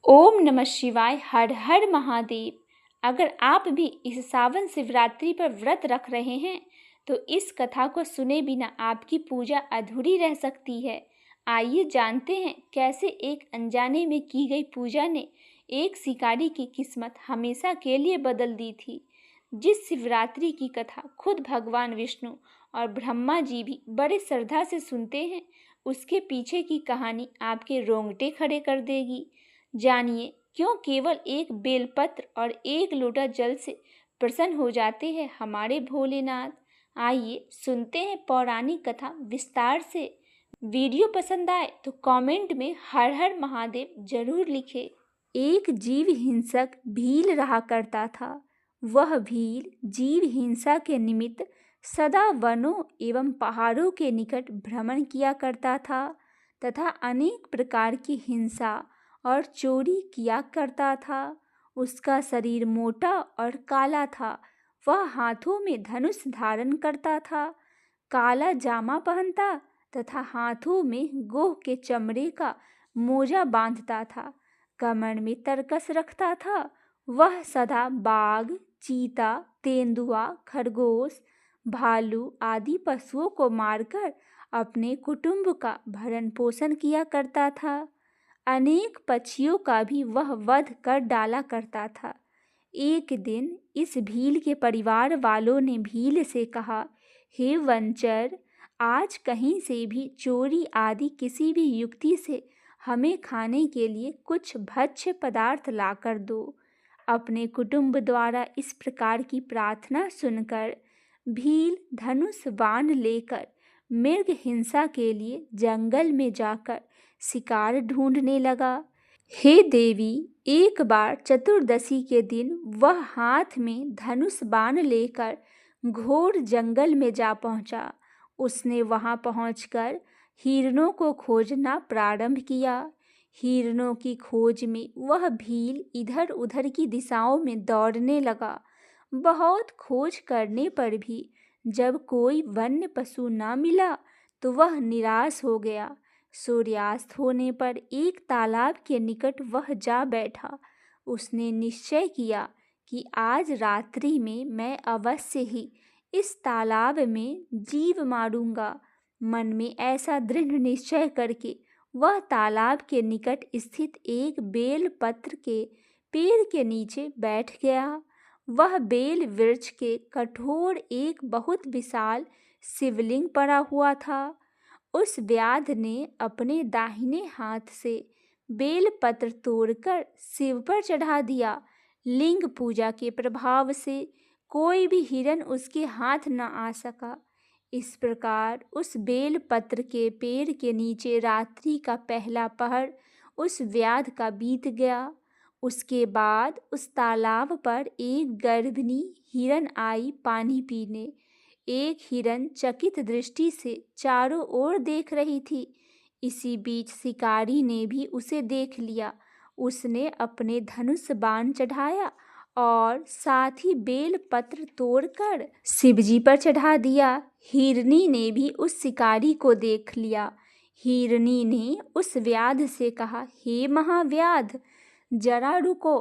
ओम नमः शिवाय। हर हर महादेव। अगर आप भी इस सावन शिवरात्रि पर व्रत रख रहे हैं तो इस कथा को सुने बिना आपकी पूजा अधूरी रह सकती है। आइए जानते हैं कैसे एक अनजाने में की गई पूजा ने एक शिकारी की किस्मत हमेशा के लिए बदल दी थी। जिस शिवरात्रि की कथा खुद भगवान विष्णु और ब्रह्मा जी भी बड़े श्रद्धा से सुनते हैं, उसके पीछे की कहानी आपके रोंगटे खड़े कर देगी। जानिए क्यों केवल एक बेलपत्र और एक लोटा जल से प्रसन्न हो जाते हैं हमारे भोलेनाथ। आइए सुनते हैं पौराणिक कथा विस्तार से। वीडियो पसंद आए तो कमेंट में हर हर महादेव जरूर लिखें। एक जीव हिंसक भील रहा करता था। वह भील जीव हिंसा के निमित्त सदा वनों एवं पहाड़ों के निकट भ्रमण किया करता था तथा अनेक प्रकार की हिंसा और चोरी किया करता था। उसका शरीर मोटा और काला था। वह हाथों में धनुष धारण करता था, काला जामा पहनता तथा हाथों में गोह के चमड़े का मोजा बांधता था। कमर में तरकस रखता था। वह सदा बाघ, चीता, तेंदुआ, खरगोश, भालू आदि पशुओं को मारकर अपने कुटुंब का भरण पोषण किया करता था। अनेक पक्षियों का भी वह वध कर डाला करता था। एक दिन इस भील के परिवार वालों ने भील से कहा, हे वंचर, आज कहीं से भी चोरी आदि किसी भी युक्ति से हमें खाने के लिए कुछ भक्ष्य पदार्थ लाकर दो। अपने कुटुंब द्वारा इस प्रकार की प्रार्थना सुनकर भील धनुष बाण लेकर मृग हिंसा के लिए जंगल में जाकर शिकार ढूंढने लगा। हे देवी, एक बार चतुर्दशी के दिन वह हाथ में धनुष बाण लेकर घोर जंगल में जा पहुंचा। उसने वहां पहुंचकर हिरणों को खोजना प्रारंभ किया। हिरणों की खोज में वह भील इधर उधर की दिशाओं में दौड़ने लगा। बहुत खोज करने पर भी जब कोई वन्य पशु न मिला तो वह निराश हो गया। सूर्यास्त होने पर एक तालाब के निकट वह जा बैठा। उसने निश्चय किया कि आज रात्रि में मैं अवश्य ही इस तालाब में जीव मारूंगा। मन में ऐसा दृढ़ निश्चय करके वह तालाब के निकट स्थित एक बेल पत्र के पेड़ के नीचे बैठ गया। वह बेल वृक्ष के कठोर एक बहुत विशाल शिवलिंग पड़ा हुआ था। उस व्याध ने अपने दाहिने हाथ से बेल पत्र तोड़कर शिव पर चढ़ा दिया। लिंग पूजा के प्रभाव से कोई भी हिरण उसके हाथ न आ सका। इस प्रकार उस बेल पत्र के पेड़ के नीचे रात्रि का पहला पहर उस व्याध का बीत गया। उसके बाद उस तालाब पर एक गर्भिणी हिरण आई पानी पीने। एक हिरण चकित दृष्टि से चारों ओर देख रही थी। इसी बीच शिकारी ने भी उसे देख लिया। उसने अपने धनुष बाण चढ़ाया और साथ ही बेल पत्र तोड़कर शिवजी पर चढ़ा दिया। हिरनी ने भी उस शिकारी को देख लिया। हिरनी ने उस व्याध से कहा, हे महाव्याध, जरा रुको,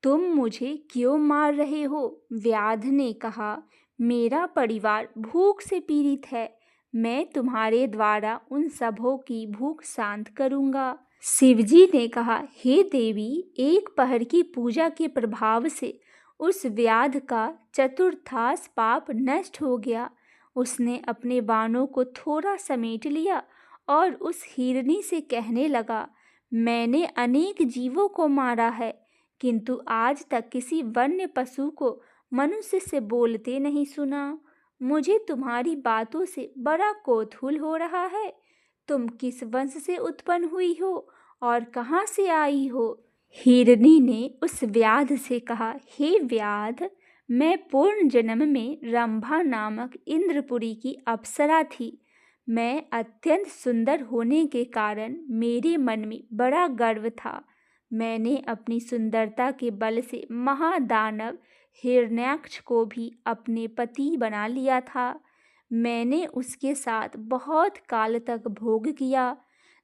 तुम मुझे क्यों मार रहे हो? व्याध ने कहा, मेरा परिवार भूख से पीड़ित है। मैं तुम्हारे द्वारा उन सबों की भूख शांत करूंगा। शिवजी ने कहा, हे देवी, एक पहर की पूजा के प्रभाव से उस व्याध का चतुर्थांश पाप नष्ट हो गया। उसने अपने बाणों को थोड़ा समेट लिया और उस हिरनी से कहने लगा, मैंने अनेक जीवों को मारा है, किंतु आज तक किसी वन्य पशु को मनुष्य से बोलते नहीं सुना। मुझे तुम्हारी बातों से बड़ा कौतूहल हो रहा है। तुम किस वंश से उत्पन्न हुई हो और कहाँ से आई हो? हिरनी ने उस व्याध से कहा, हे व्याध, मैं पूर्ण जन्म में रंभा नामक इंद्रपुरी की अप्सरा थी। मैं अत्यंत सुंदर होने के कारण मेरे मन में बड़ा गर्व था। मैंने अपनी सुंदरता के बल से महादानव हिरण्याक्ष को भी अपने पति बना लिया था। मैंने उसके साथ बहुत काल तक भोग किया।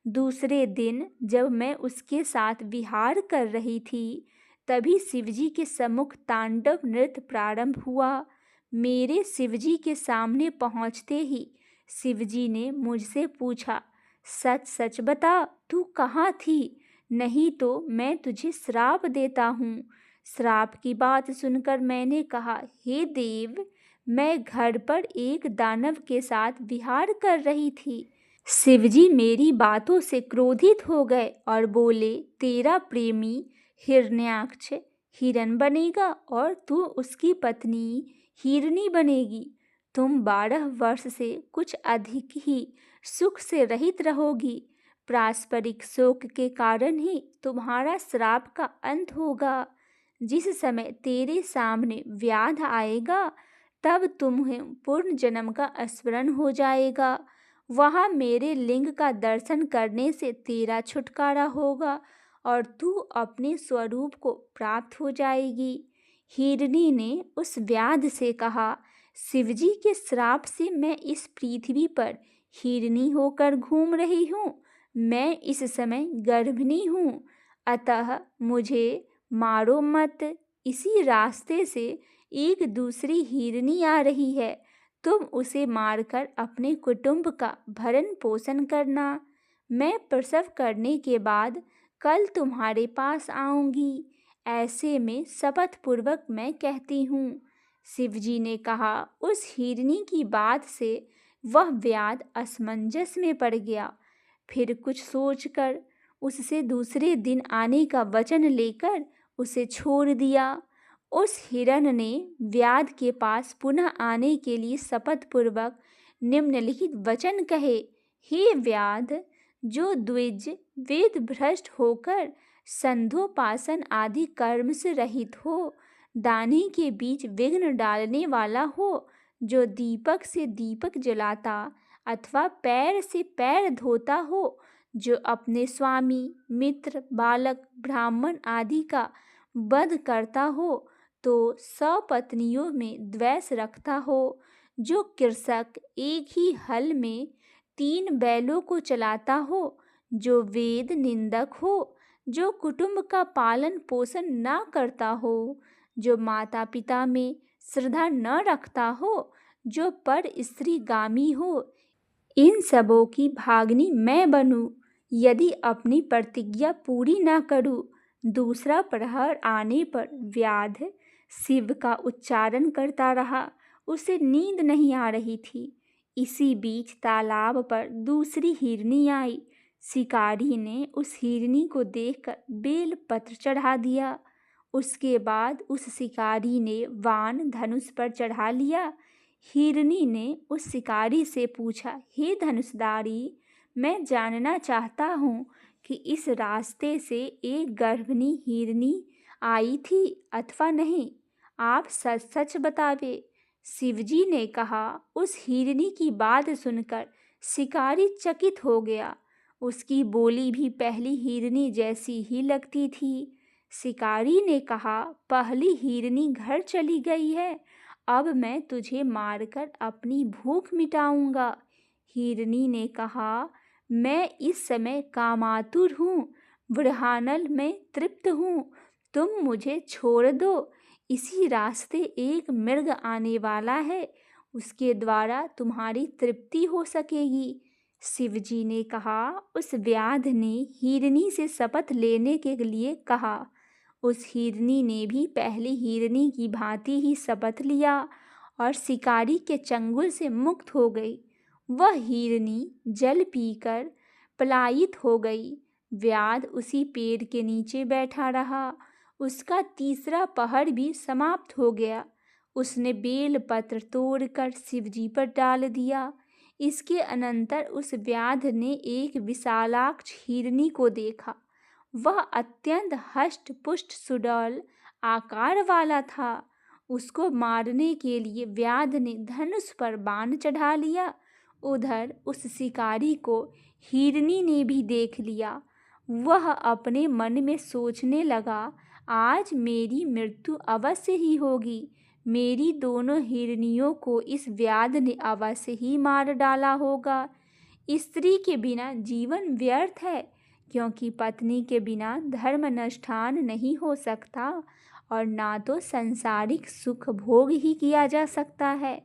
दूसरे दिन जब मैं उसके साथ विहार कर रही थी, तभी शिवजी के सम्मुख तांडव नृत्य प्रारंभ हुआ। मेरे शिवजी के सामने पहुंचते ही शिवजी ने मुझसे पूछा, सच सच बता, तू कहाँ थी? नहीं तो मैं तुझे श्राप देता हूँ। श्राप की बात सुनकर मैंने कहा, हे देव, मैं घर पर एक दानव के साथ विहार कर रही थी। शिवजी मेरी बातों से क्रोधित हो गए और बोले, तेरा प्रेमी हिरण्याक्ष हिरण बनेगा और तू उसकी पत्नी हिरनी बनेगी। तुम 12 वर्ष से कुछ अधिक ही सुख से रहित रहोगी। पारस्परिक शोक के कारण ही तुम्हारा श्राप का अंत होगा। जिस समय तेरे सामने व्याध आएगा, तब तुम्हें पूर्ण जन्म का स्मरण हो जाएगा। वहाँ मेरे लिंग का दर्शन करने से तेरा छुटकारा होगा और तू अपने स्वरूप को प्राप्त हो जाएगी। हिरनी ने उस व्याध से कहा, शिवजी के श्राप से मैं इस पृथ्वी पर हिरनी होकर घूम रही हूँ। मैं इस समय गर्भिणी हूँ, अतः मुझे मारो मत। इसी रास्ते से एक दूसरी हिरनी आ रही है, तुम उसे मारकर अपने कुटुंब का भरण पोषण करना। मैं प्रसव करने के बाद कल तुम्हारे पास आऊंगी। ऐसे में शपथ पूर्वक मैं कहती हूँ। शिवजी ने कहा। उस हिरनी की बात से वह व्याध असमंजस में पड़ गया। फिर कुछ सोचकर उससे दूसरे दिन आने का वचन लेकर उसे छोड़ दिया। उस हिरण ने व्याध के पास पुनः आने के लिए शपथ पूर्वक निम्नलिखित वचन कहे, हे व्याध, जो द्विज वेद भ्रष्ट होकर संध्योपासन आदि कर्म से रहित हो, दाने के बीच विघ्न डालने वाला हो, जो दीपक से दीपक जलाता अथवा पैर से पैर धोता हो, जो अपने स्वामी, मित्र, बालक, ब्राह्मण आदि का वध करता हो, तो सपत्नियों में द्वेष रखता हो, जो कृषक एक ही हल में 3 बैलों को चलाता हो, जो वेद निंदक हो, जो कुटुंब का पालन पोषण न करता हो, जो माता पिता में श्रद्धा न रखता हो, जो पर स्त्रीगामी हो, इन सबों की भागनी मैं बनूं, यदि अपनी प्रतिज्ञा पूरी न करूं। दूसरा प्रहर आने पर व्याध शिव का उच्चारण करता रहा। उसे नींद नहीं आ रही थी। इसी बीच तालाब पर दूसरी हिरनी आई। शिकारी ने उस हिरनी को देखकर बेल पत्र चढ़ा दिया। उसके बाद उस शिकारी ने वान धनुष पर चढ़ा लिया। हिरनी ने उस शिकारी से पूछा, हे धनुषधारी, मैं जानना चाहता हूँ कि इस रास्ते से एक गर्भिणी हिरनी आई थी अथवा नहीं। आप सच सच बतावे। शिवजी ने कहा। उस हिरनी की बात सुनकर शिकारी चकित हो गया। उसकी बोली भी पहली हिरनी जैसी ही लगती थी। शिकारी ने कहा, पहली हिरनी घर चली गई है, अब मैं तुझे मारकर अपनी भूख मिटाऊंगा। हिरनी ने कहा, मैं इस समय कामातुर हूँ, वृषानल में तृप्त हूँ, तुम मुझे छोड़ दो। इसी रास्ते एक मृग आने वाला है, उसके द्वारा तुम्हारी तृप्ति हो सकेगी। शिवजी ने कहा। उस व्याध ने हिरनी से शपथ लेने के लिए कहा। उस हिरनी ने भी पहली हिरनी की भांति ही शपथ लिया और शिकारी के चंगुल से मुक्त हो गई। वह हिरनी जल पीकर पलायित हो गई। व्याध उसी पेड़ के नीचे बैठा रहा। उसका तीसरा पहर भी समाप्त हो गया। उसने बेल पत्र तोड़कर शिवजी पर डाल दिया। इसके अनंतर उस व्याध ने एक विशालाक्ष हिरनी को देखा। वह अत्यंत हष्ट पुष्ट सुडौल आकार वाला था। उसको मारने के लिए व्याध ने धनुष पर बाण चढ़ा लिया। उधर उस शिकारी को हिरनी ने भी देख लिया। वह अपने मन में सोचने लगा, आज मेरी मृत्यु अवश्य ही होगी। मेरी दोनों हिरनियों को इस व्याध ने अवश्य ही मार डाला होगा। स्त्री के बिना जीवन व्यर्थ है, क्योंकि पत्नी के बिना धर्मानुष्ठान नहीं हो सकता और ना तो सांसारिक सुख भोग ही किया जा सकता है।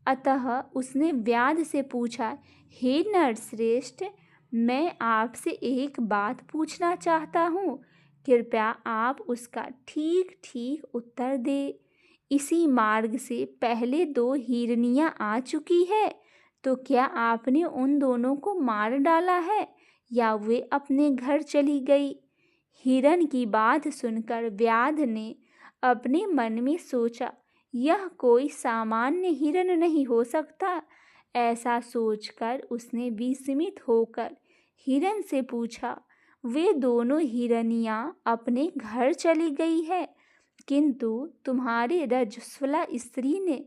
अतः उसने व्याध से पूछा, हे नरश्रेष्ठ, मैं आपसे एक बात पूछना चाहता हूँ, कृपया आप उसका ठीक ठीक उत्तर दे। इसी मार्ग से पहले 2 हिरनियाँ आ चुकी है, तो क्या आपने उन दोनों को मार डाला है या वे अपने घर चली गई? हिरन की बात सुनकर व्याध ने अपने मन में सोचा, यह कोई सामान्य हिरन नहीं हो सकता। ऐसा सोचकर उसने विस्मित होकर हिरन से पूछा, वे दोनों हिरनियाँ अपने घर चली गई है, किंतु तुम्हारी रजस्वला स्त्री ने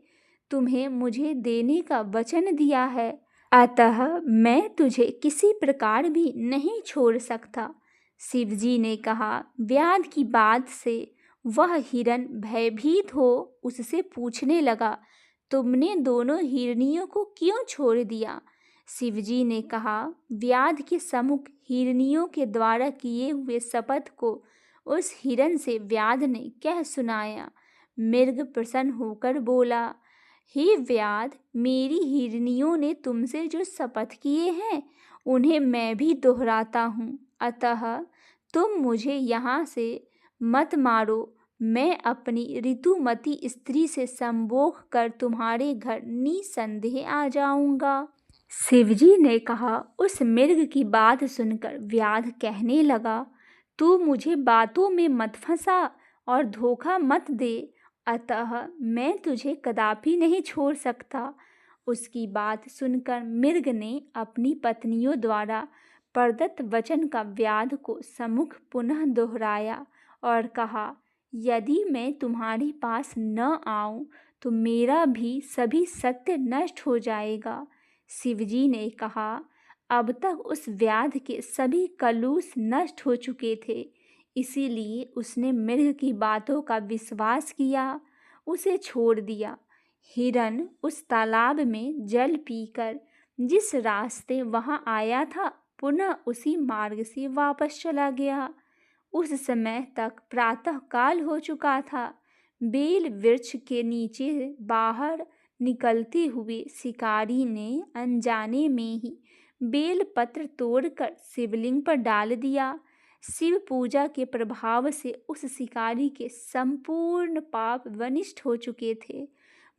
तुम्हें मुझे देने का वचन दिया है, अतः मैं तुझे किसी प्रकार भी नहीं छोड़ सकता। शिवजी ने कहा। व्याध की बात से वह हिरन भयभीत हो उससे पूछने लगा, तुमने दोनों हिरनियों को क्यों छोड़ दिया? शिवजी ने कहा, व्याध के सम्मुख हिरनियों के द्वारा किए हुए शपथ को उस हिरन से व्याध ने कह सुनाया। मृग प्रसन्न होकर बोला, हे व्याध, मेरी हिरनियों ने तुमसे जो शपथ किए हैं उन्हें मैं भी दोहराता हूँ, अतः तुम मुझे यहाँ से मत मारो। मैं अपनी ऋतुमती स्त्री से संभोग कर तुम्हारे घर निसंदेह आ जाऊंगा। शिवजी ने कहा। उस मृग की बात सुनकर व्याध कहने लगा, तू मुझे बातों में मत फंसा और धोखा मत दे, अतः मैं तुझे कदापि नहीं छोड़ सकता। उसकी बात सुनकर मृग ने अपनी पत्नियों द्वारा प्रदत्त वचन का व्याध को सम्मुख पुनः दोहराया और कहा, यदि मैं तुम्हारे पास न आऊं तो मेरा भी सभी सत्य नष्ट हो जाएगा। शिवजी ने कहा, अब तक उस व्याध के सभी कलुष नष्ट हो चुके थे, इसीलिए उसने मृग की बातों का विश्वास किया, उसे छोड़ दिया। हिरन उस तालाब में जल पीकर जिस रास्ते वहां आया था पुनः उसी मार्ग से वापस चला गया। उस समय तक प्रातः काल हो चुका था। बेल वृक्ष के नीचे बाहर निकलते हुए शिकारी ने अनजाने में ही बेल पत्र तोड़कर शिवलिंग पर डाल दिया। शिव पूजा के प्रभाव से उस शिकारी के संपूर्ण पाप विनष्ट हो चुके थे।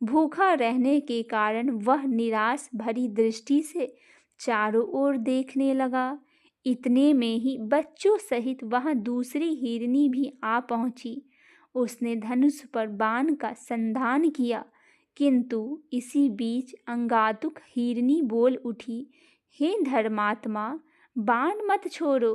भूखा रहने के कारण वह निराश भरी दृष्टि से चारों ओर देखने लगा। इतने में ही बच्चों सहित वहां दूसरी हिरनी भी आ पहुंची। उसने धनुष पर बाण का संधान किया, किंतु इसी बीच अंगातुक हिरनी बोल उठी, हे धर्मात्मा, बाण मत छोड़ो,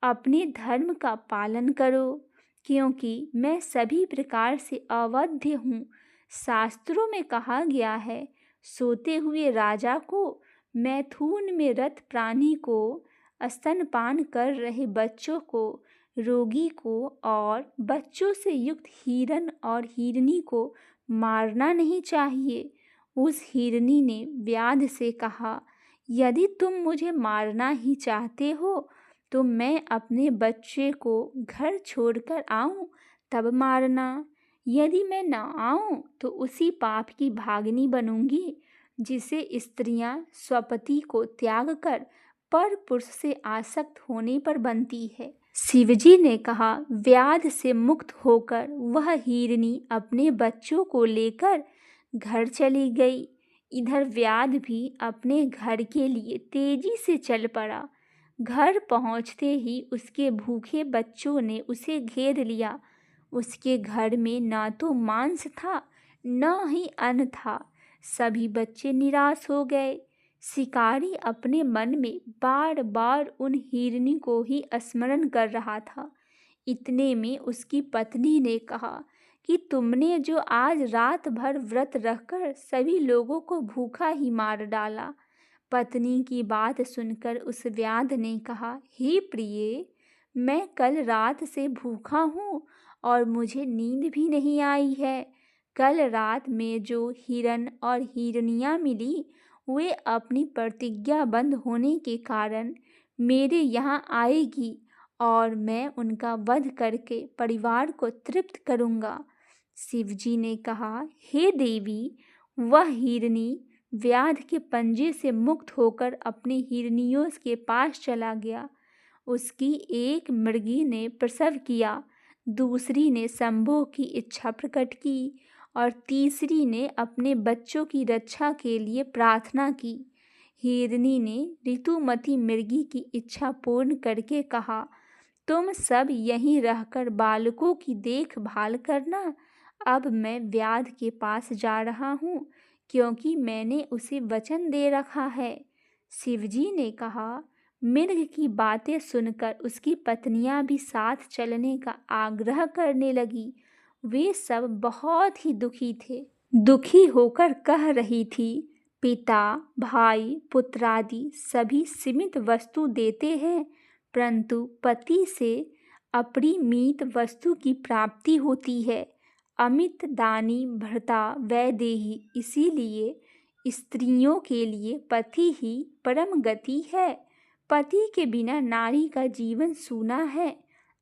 अपने धर्म का पालन करो, क्योंकि मैं सभी प्रकार से अवध्य हूँ। शास्त्रों में कहा गया है, सोते हुए राजा को, मैथुन में रत प्राणी को, स्तनपान कर रहे बच्चों को, रोगी को और बच्चों से युक्त हिरन और हिरनी को मारना नहीं चाहिए। उस हिरनी ने व्याध से कहा, यदि तुम मुझे मारना ही चाहते हो तो मैं अपने बच्चे को घर छोड़कर आऊं तब मारना। यदि मैं न आऊं तो उसी पाप की भागिनी बनूंगी जिसे स्त्रियां स्वपति को त्याग कर पर पुरुष से आसक्त होने पर बनती है। शिवजी ने कहा, व्याध से मुक्त होकर वह हिरनी अपने बच्चों को लेकर घर चली गई। इधर व्याध भी अपने घर के लिए तेजी से चल पड़ा। घर पहुंचते ही उसके भूखे बच्चों ने उसे घेर लिया। उसके घर में न तो मांस था न ही अन्न था। सभी बच्चे निराश हो गए। शिकारी अपने मन में बार बार उन हिरनी को ही स्मरण कर रहा था। इतने में उसकी पत्नी ने कहा कि तुमने जो आज रात भर व्रत रखकर सभी लोगों को भूखा ही मार डाला। पत्नी की बात सुनकर उस व्याध ने कहा, हे प्रिय, मैं कल रात से भूखा हूँ और मुझे नींद भी नहीं आई है। कल रात में जो हिरन और हिरनियाँ मिली वे अपनी प्रतिज्ञाबद्ध होने के कारण मेरे यहाँ आएगी और मैं उनका वध करके परिवार को तृप्त करूँगा। शिवजी ने कहा, हे देवी, वह हिरनी व्याध के पंजे से मुक्त होकर अपने हिरनियों के पास चला गया। उसकी एक मृगी ने प्रसव किया, दूसरी ने संभोग की इच्छा प्रकट की और तीसरी ने अपने बच्चों की रक्षा के लिए प्रार्थना की। हिरनी ने ऋतुमती मृगी की इच्छा पूर्ण करके कहा, तुम सब यहीं रहकर बालकों की देखभाल करना। अब मैं व्याध के पास जा रहा हूँ, क्योंकि मैंने उसे वचन दे रखा है। शिवजी ने कहा। मृग की बातें सुनकर उसकी पत्नियां भी साथ चलने का आग्रह करने लगी। वे सब बहुत ही दुखी थे। दुखी होकर कह रही थी, पिता, भाई, पुत्रादि सभी सीमित वस्तु देते हैं, परंतु पति से अपरिमित वस्तु की प्राप्ति होती है। अमित दानी भर्ता वैदेही, इसीलिए स्त्रियों के लिए पति ही परम गति है। पति के बिना नारी का जीवन सूना है।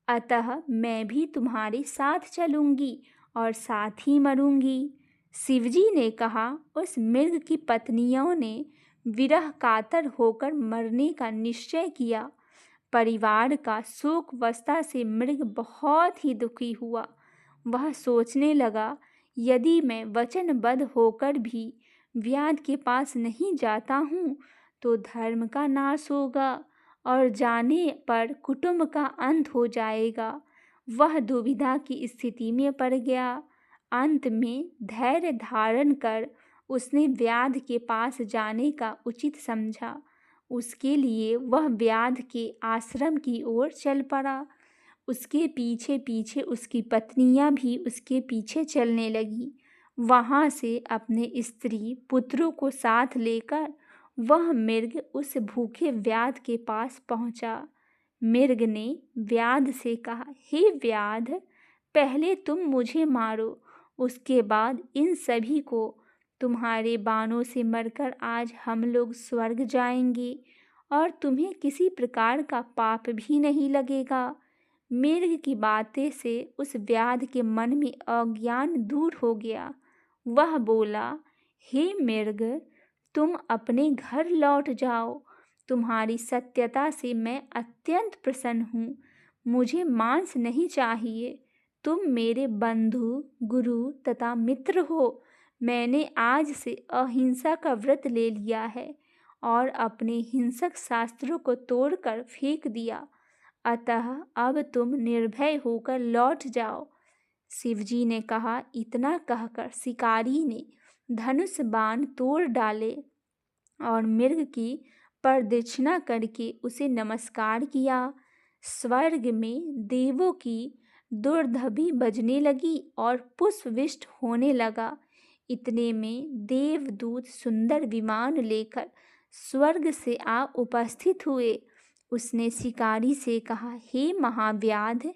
अतः मैं भी तुम्हारे साथ चलूंगी और साथ ही मरूंगी। शिवजी ने कहा। उस मृग की पत्नियों ने विरह कातर होकर मरने का निश्चय किया। परिवार का शोकवस्था से मृग बहुत ही दुखी हुआ। वह सोचने लगा, यदि मैं वचनबद्ध होकर भी व्याध के पास नहीं जाता हूँ तो धर्म का नाश होगा और जाने पर कुटुंब का अंत हो जाएगा। वह दुविधा की स्थिति में पड़ गया। अंत में धैर्य धारण कर उसने व्याध के पास जाने का उचित समझा। उसके लिए वह व्याध के आश्रम की ओर चल पड़ा। उसके पीछे पीछे उसकी पत्नियां भी उसके पीछे चलने लगी। वहां से अपने स्त्री पुत्रों को साथ लेकर वह मृग उस भूखे व्याध के पास पहुंचा। मृग ने व्याध से कहा, हे व्याध, पहले तुम मुझे मारो, उसके बाद इन सभी को। तुम्हारे बाणों से मरकर आज हम लोग स्वर्ग जाएंगे और तुम्हें किसी प्रकार का पाप भी नहीं लगेगा। मृग की बातें से उस व्याध के मन में अज्ञान दूर हो गया। वह बोला, हे मृग, तुम अपने घर लौट जाओ। तुम्हारी सत्यता से मैं अत्यंत प्रसन्न हूँ। मुझे मांस नहीं चाहिए। तुम मेरे बंधु, गुरु तथा मित्र हो। मैंने आज से अहिंसा का व्रत ले लिया है और अपने हिंसक शास्त्रों को तोड़कर फेंक दिया। अतः अब तुम निर्भय होकर लौट जाओ। शिवजी ने कहा। इतना कहकर शिकारी ने धनुष बाण तोड़ डाले और मृग की प्रदक्षिणा करके उसे नमस्कार किया। स्वर्ग में देवों की दुर्दभी बजने लगी और पुष्पवृष्टि होने लगा। इतने में देवदूत सुंदर विमान लेकर स्वर्ग से आ उपस्थित हुए। उसने शिकारी से कहा, हे महाव्याध,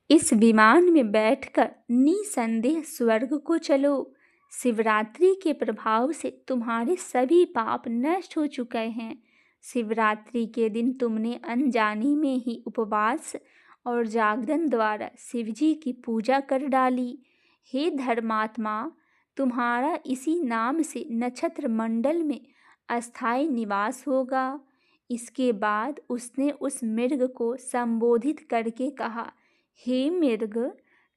इस विमान में बैठकर निसंदेह स्वर्ग को चलो। शिवरात्रि के प्रभाव से तुम्हारे सभी पाप नष्ट हो चुके हैं। शिवरात्रि के दिन तुमने अनजाने में ही उपवास और जागरण द्वारा शिवजी की पूजा कर डाली। हे धर्मात्मा, तुम्हारा इसी नाम से नक्षत्र मंडल में अस्थायी निवास होगा। इसके बाद उसने उस मृग को संबोधित करके कहा, हे मृग,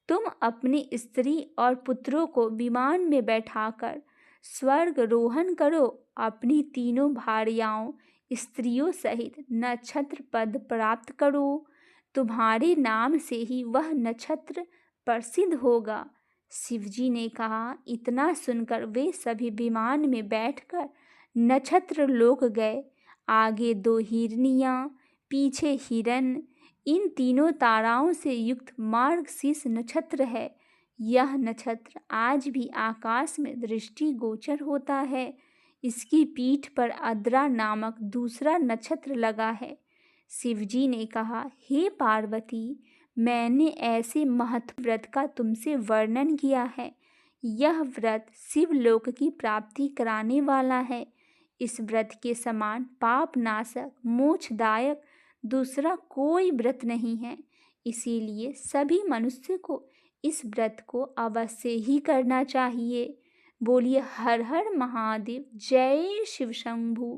तुम अपनी स्त्री और पुत्रों को विमान में बैठाकर स्वर्ग रोहण करो। अपनी तीनों भार्याओं, स्त्रियों सहित नक्षत्र पद प्राप्त करो। तुम्हारे नाम से ही वह नक्षत्र प्रसिद्ध होगा। शिवजी ने कहा। इतना सुनकर वे सभी विमान में बैठकर नक्षत्र लोक गए। आगे 2 हिरनियाँ, पीछे हिरण। इन तीनों ताराओं से युक्त मार्गशीर्ष नक्षत्र है। यह नक्षत्र आज भी आकाश में दृष्टिगोचर होता है। इसकी पीठ पर अद्रा नामक दूसरा नक्षत्र लगा है। शिवजी ने कहा, हे पार्वती, मैंने ऐसे महत्व व्रत का तुमसे वर्णन किया है। यह व्रत शिवलोक की प्राप्ति कराने वाला है। इस व्रत के समान पाप नाशक मोक्षदायक दूसरा कोई व्रत नहीं है। इसीलिए सभी मनुष्य को इस व्रत को अवश्य ही करना चाहिए। बोलिए हर हर महादेव, जय शिव शंभू।